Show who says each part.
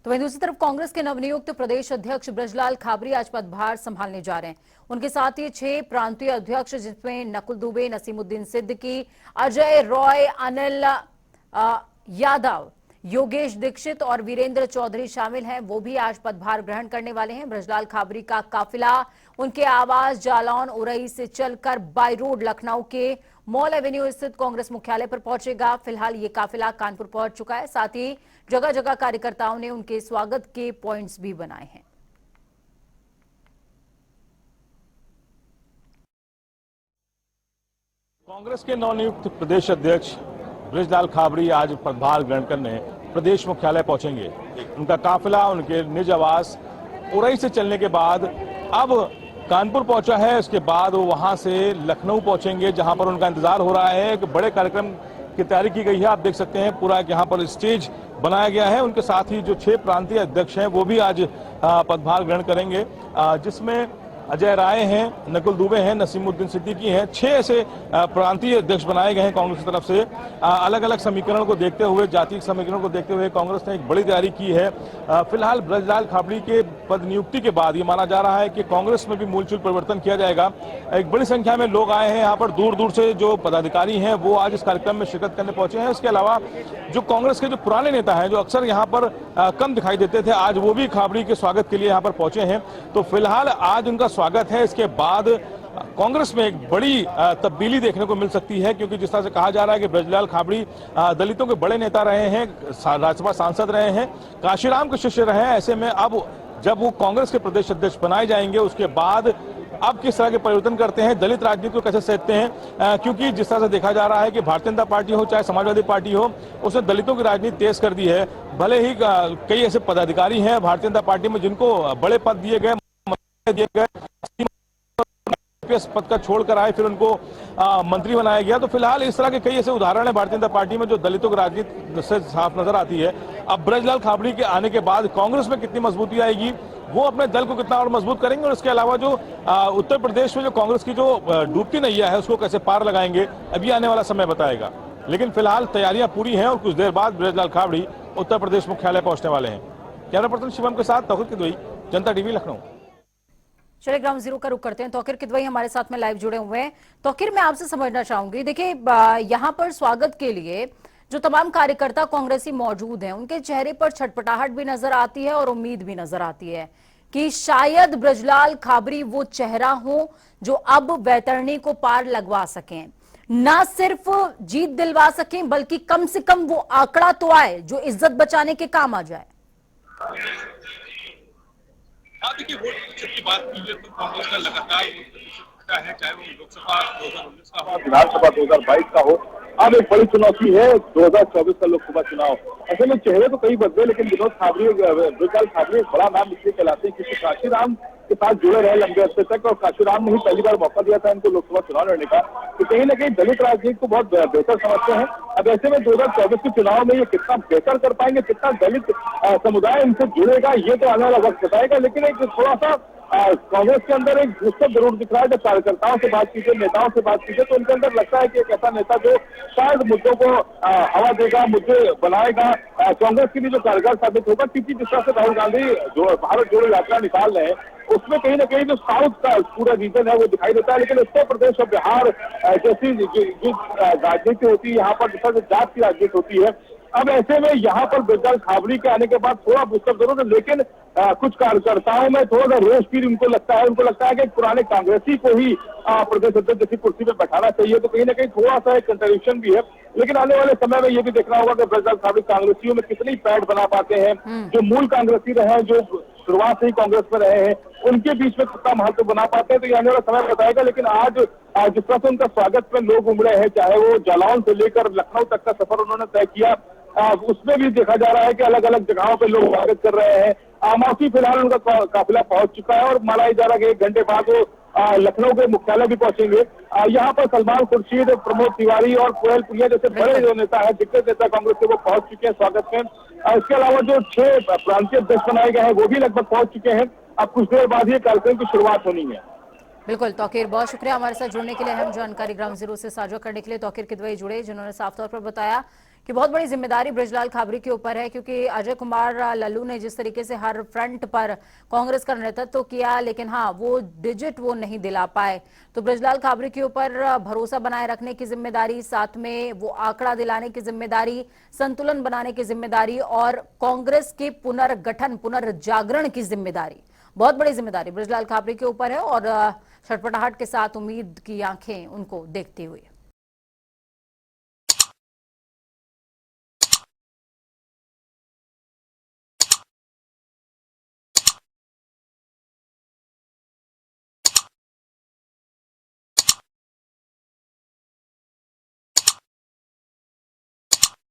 Speaker 1: तो वहीं दूसरी तरफ कांग्रेस के नवनियुक्त प्रदेश अध्यक्ष ब्रजलाल खाबरी आज पदभार संभालने जा रहे हैं। उनके साथ ही 6 प्रांतीय अध्यक्ष जिसमें नकुल दुबे, नसीमुद्दीन सिद्दीकी, अजय रॉय, अनिल यादव, योगेश दीक्षित और वीरेंद्र चौधरी शामिल हैं। वो भी आज पदभार ग्रहण करने वाले हैं। ब्रजलाल खाबरी का काफिला उनके आवास जालौन उरई से चलकर बाई रोड लखनऊ के मॉल एवेन्यू स्थित कांग्रेस मुख्यालय पर पहुंचेगा। फिलहाल ये काफिला कानपुर पहुंच चुका है। साथ ही जगह जगह कार्यकर्ताओं ने उनके स्वागत के पॉइंट्स भी बनाए हैं।
Speaker 2: कांग्रेस के नवनियुक्त प्रदेश अध्यक्ष ब्रजलाल खाबरी आज पदभार ग्रहण करने प्रदेश मुख्यालय पहुंचेंगे। उनका काफिला उनके निज आवास उरई से चलने के बाद अब कानपुर पहुंचा है। उसके बाद वो वहां से लखनऊ पहुंचेंगे, जहां पर उनका इंतजार हो रहा है। एक बड़े कार्यक्रम की तैयारी की गई है। आप देख सकते हैं पूरा यहाँ पर स्टेज बनाया गया है। उनके साथ ही जो 6 प्रांतीय अध्यक्ष हैं वो भी आज पदभार ग्रहण करेंगे, जिसमें अजय राय हैं, नकुल दुबे हैं, नसीमुद्दीन सिद्दीकी हैं। 6 ऐसे प्रांतीय अध्यक्ष बनाए गए हैं कांग्रेस की तरफ से। अलग अलग समीकरण को देखते हुए, जातीय समीकरण को देखते हुए कांग्रेस ने एक बड़ी तैयारी की है। फिलहाल ब्रजलाल खाबरी के पद नियुक्ति के बाद ये माना जा रहा है कि कांग्रेस में भी मूलचूल परिवर्तन किया जाएगा। एक बड़ी संख्या में लोग आए हैं यहाँ पर, दूर दूर से जो पदाधिकारी हैं वो आज इस कार्यक्रम में शिरकत करने पहुंचे हैं। इसके अलावा जो कांग्रेस के जो पुराने नेता हैं, जो अक्सर यहाँ पर कम दिखाई देते थे, आज वो भी खाबरी के स्वागत के लिए यहाँ पर पहुंचे हैं। तो फिलहाल आज उनका स्वागत है। इसके बाद कांग्रेस में एक बड़ी तब्दीली देखने को मिल सकती है, क्योंकि जिस तरह से कहा जा रहा है कि ब्रजलाल खाबरी दलितों के बड़े नेता रहे हैं, राज्यसभा सांसद रहे हैं, काशीराम के शिष्य रहे हैं। ऐसे में अब जब वो कांग्रेस के प्रदेश अध्यक्ष बनाए जाएंगे, उसके बाद अब किस तरह के परिवर्तन करते हैं, दलित राजनीति को कैसे सेकते हैं, क्योंकि जिस तरह से देखा जा रहा है कि भारतीय जनता पार्टी हो चाहे समाजवादी पार्टी हो, उसने दलितों की राजनीति तेज कर दी है। भले ही कई ऐसे पदाधिकारी हैं भारतीय जनता पार्टी में जिनको बड़े पद दिए गए, पद का छोड़कर आए, फिर उनको मंत्री बनाया गया। तो फिलहाल इस तरह के कई ऐसे उदाहरण है भारतीय जनता पार्टी में जो दलितों की राजनीति से साफ नजर आती है। अब ब्रजलाल खाबरी के आने के बाद कांग्रेस में कितनी मजबूती आएगी, वो अपने दल को कितना और मजबूत करेंगे, और इसके अलावा जो उत्तर प्रदेश में जो कांग्रेस की जो डूबती नैया है उसको कैसे पार लगाएंगे, अभी आने वाला समय बताएगा। लेकिन फिलहाल तैयारियां पूरी हैं और कुछ देर बाद ब्रजलाल खाबरी उत्तर प्रदेश मुख्यालय पहुंचने वाले हैं। कैमरा पर्सन शिवम के साथ तौकीर किदवई, जनता टीवी, लखनऊ।
Speaker 1: चलिए ग्राउंड जीरो का रुख करते हैं। तौकीर किदवई हमारे साथ में लाइव जुड़े हुए हैं। तौकीर, मैं आपसे समझना चाहूंगी, देखिए यहाँ पर स्वागत के लिए जो तमाम कार्यकर्ता कांग्रेसी मौजूद हैं, उनके चेहरे पर छटपटाहट भी नजर आती है और उम्मीद भी नजर आती है कि शायद ब्रजलाल खाबरी वो चेहरा हो जो अब वैतरणी को पार लगवा सकें, ना सिर्फ जीत दिलवा सकें बल्कि कम से कम वो आंकड़ा तो आए जो इज्जत बचाने के काम आ जाए।
Speaker 2: देखिए, वोट प्रतिशत की बात की तो कांग्रेस का लगातार है, चाहे वो लोकसभा 2019 का हो, विधानसभा 2022 का हो। अब एक बड़ी चुनौती है 2024 का लोकसभा चुनाव। ऐसे में चेहरे तो कई बदले, लेकिन विनोद खाबरी, ब्रजलाल खाबरी एक बड़ा नाम इसलिए कहलाते हैं क्योंकि काशीराम के साथ जुड़े रहे लंबे अरसे तक, और काशीराम ने ही पहली बार मौका दिया था इनको लोकसभा चुनाव लड़ने का। तो कहीं ना कहीं दलित राजनीति को बहुत बेहतर समझते हैं। अब ऐसे में 2024 के चुनाव में ये कितना बेहतर कर पाएंगे, कितना दलित समुदाय इनसे जुड़ेगा, ये तो आने वाला वक्त बताएगा। लेकिन एक थोड़ा सा कांग्रेस के अंदर एक गुस्सा जरूर दिख रहा है। जब कार्यकर्ताओं से बात कीजिए, नेताओं से बात कीजिए, तो उनके अंदर लगता है कि एक ऐसा नेता जो शायद मुद्दों को हवा देगा, मुद्दे बनाएगा, कांग्रेस के लिए जो कारगर साबित होगा। क्योंकि जिस तरह से राहुल गांधी जो भारत जोड़ो यात्रा निकाल रहे हैं, उसमें कहीं ना कहीं जो साउथ का पूरा रीजन है वो दिखाई देता है। लेकिन उत्तर प्रदेश और बिहार जैसी जो राजनीति होती है, यहाँ पर जिस तरह से जात की राजनीति होती है, अब ऐसे में यहाँ पर ब्रजलाल खाबरी के आने के बाद थोड़ा बुस्टर जरूर है, लेकिन कुछ कार्यकर्ताओं में थोड़ा सा रोष भी उनको लगता है कि पुराने कांग्रेसी को ही प्रदेश अध्यक्ष जैसी कुर्सी पे बैठाना चाहिए। तो कहीं ना कहीं थोड़ा सा एक कंट्रडिक्शन भी है। लेकिन आने वाले समय में ये भी देखना होगा कि ब्रजलाल खाबरी कांग्रेसियों में कितनी पैठ बना पाते हैं। जो मूल कांग्रेसी रहे हैं, जो शुरुआत से ही कांग्रेस में रहे हैं, उनके बीच में कितना महत्व बना पाते हैं, तो ये आने वाला समय बताएगा। लेकिन आज जिस तरह से उनका स्वागत में लोग उमड़े हैं, चाहे वो जालौन से लेकर लखनऊ तक का सफर उन्होंने तय किया, उसमें भी देखा जा रहा है कि अलग अलग जगहों पे लोग स्वागत कर रहे हैं। आमासी फिलहाल उनका काफिला पहुंच चुका है और माना जा रहा है कि 1 घंटे बाद वो लखनऊ के मुख्यालय भी पहुंचेंगे। यहाँ पर सलमान खुर्शीद, प्रमोद तिवारी और कोयल पुनिया जैसे बड़े जो नेता है, दिग्गज नेता कांग्रेस के, वो पहुंच चुके हैं स्वागत में। इसके अलावा जो 6 प्रांतीय अध्यक्ष बनाए गए हैं वो भी लगभग पहुंच चुके हैं। अब कुछ देर बाद ही कार्यक्रम की शुरुआत होनी है।
Speaker 1: बिल्कुल तौकीर, बहुत शुक्रिया हमारे साथ जुड़ने के लिए, अहम जानकारी ग्राउंड जीरो से साझा करने के लिए। तौकीर किदवई जुड़े, जिन्होंने साफ तौर पर बताया कि बहुत बड़ी जिम्मेदारी बृजलाल खाबरी के ऊपर है, क्योंकि अजय कुमार लल्लू ने जिस तरीके से हर फ्रंट पर कांग्रेस का नेतृत्व किया, लेकिन हाँ वो डिजिट वो नहीं दिला पाए। तो बृजलाल खाबरी के ऊपर भरोसा बनाए रखने की जिम्मेदारी, साथ में वो आंकड़ा दिलाने की जिम्मेदारी, संतुलन बनाने की जिम्मेदारी और कांग्रेस के पुनर्गठन पुनर्जागरण की जिम्मेदारी, बहुत बड़ी जिम्मेदारी बृजलाल खाबरी के ऊपर है। और छटपटाहट के साथ उम्मीद की आंखें उनको देखते हुए।